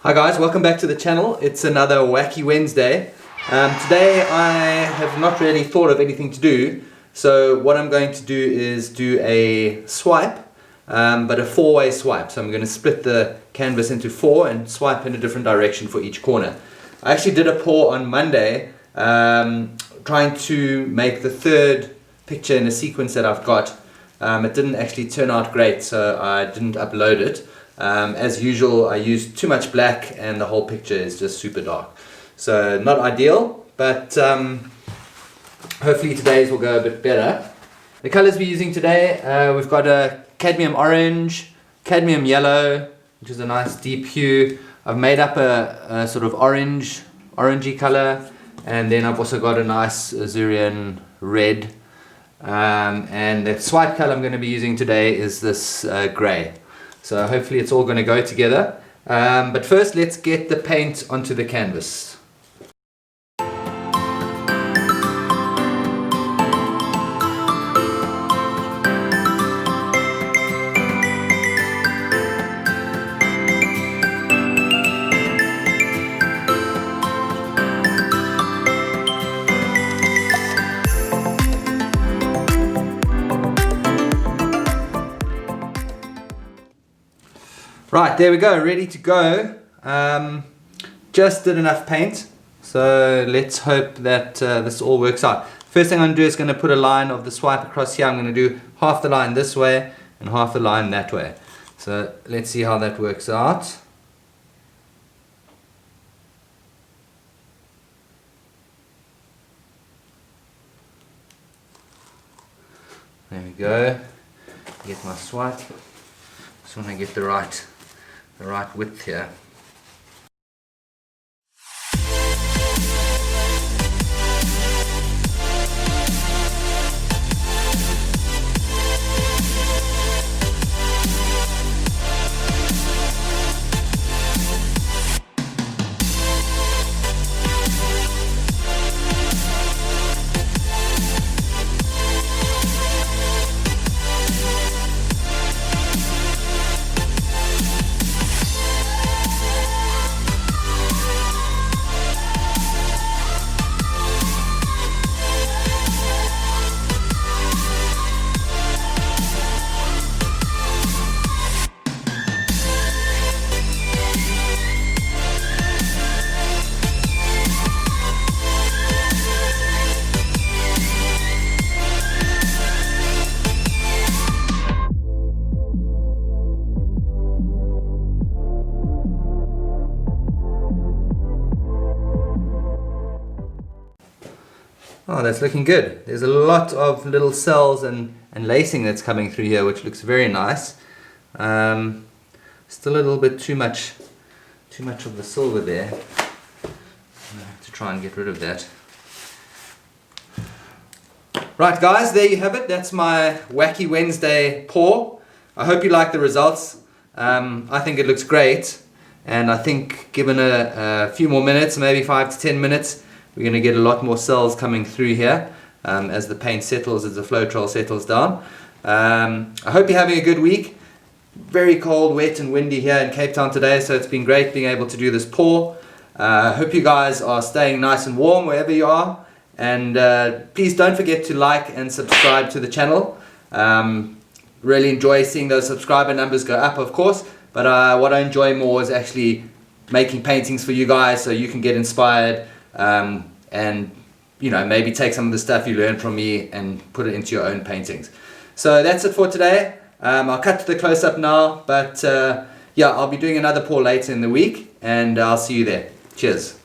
Hi guys, welcome back to the channel. It's another Wacky Wednesday. Today I have not really thought of anything to do, so what I'm going to do is do a swipe, but a four-way swipe. So I'm going to split the canvas into four and swipe in a different direction for each corner. I actually did a pour on Monday, trying to make the third picture in a sequence that I've got. It didn't actually turn out great, so I didn't upload it. As usual, I used too much black and the whole picture is just super dark. So not ideal, but hopefully today's will go a bit better. The colors we're using today, we've got a cadmium orange, cadmium yellow, which is a nice deep hue. I've made up a sort of orangey color, and then I've also got a nice Azurean red. And the swipe color I'm going to be using today is this grey. So hopefully it's all going to go together. But first let's get the paint onto the canvas. Right, there we go, ready to go. Just did enough paint, so let's hope that this all works out. First thing I'm going to do is going to put a line of the swipe across here. I'm going to do half the line this way and half the line that way. So let's see how that works out. There we go. Get my swipe. Just want to get the right width here. Oh, that's looking good. There's a lot of little cells and lacing that's coming through here, which looks very nice. Still a little bit too much of the silver there. I have to try and get rid of that. Right guys, there you have it. That's my Wacky Wednesday pour. I hope you like the results. I think it looks great, and I think given a few more minutes, maybe 5 to 10 minutes, we're going to get a lot more cells coming through here as the paint settles, as the Floetrol settles down. I hope you're having a good week. Very cold, wet and windy here in Cape Town today, so it's been great being able to do this pour. I hope you guys are staying nice and warm wherever you are, and please don't forget to like and subscribe to the channel. Really enjoy seeing those subscriber numbers go up, of course, but what I enjoy more is actually making paintings for you guys so you can get inspired. And you know, maybe take some of the stuff you learned from me and put it into your own paintings. So that's it for today. I'll cut to the close-up now, but yeah, I'll be doing another pour later in the week, and I'll see you there. Cheers.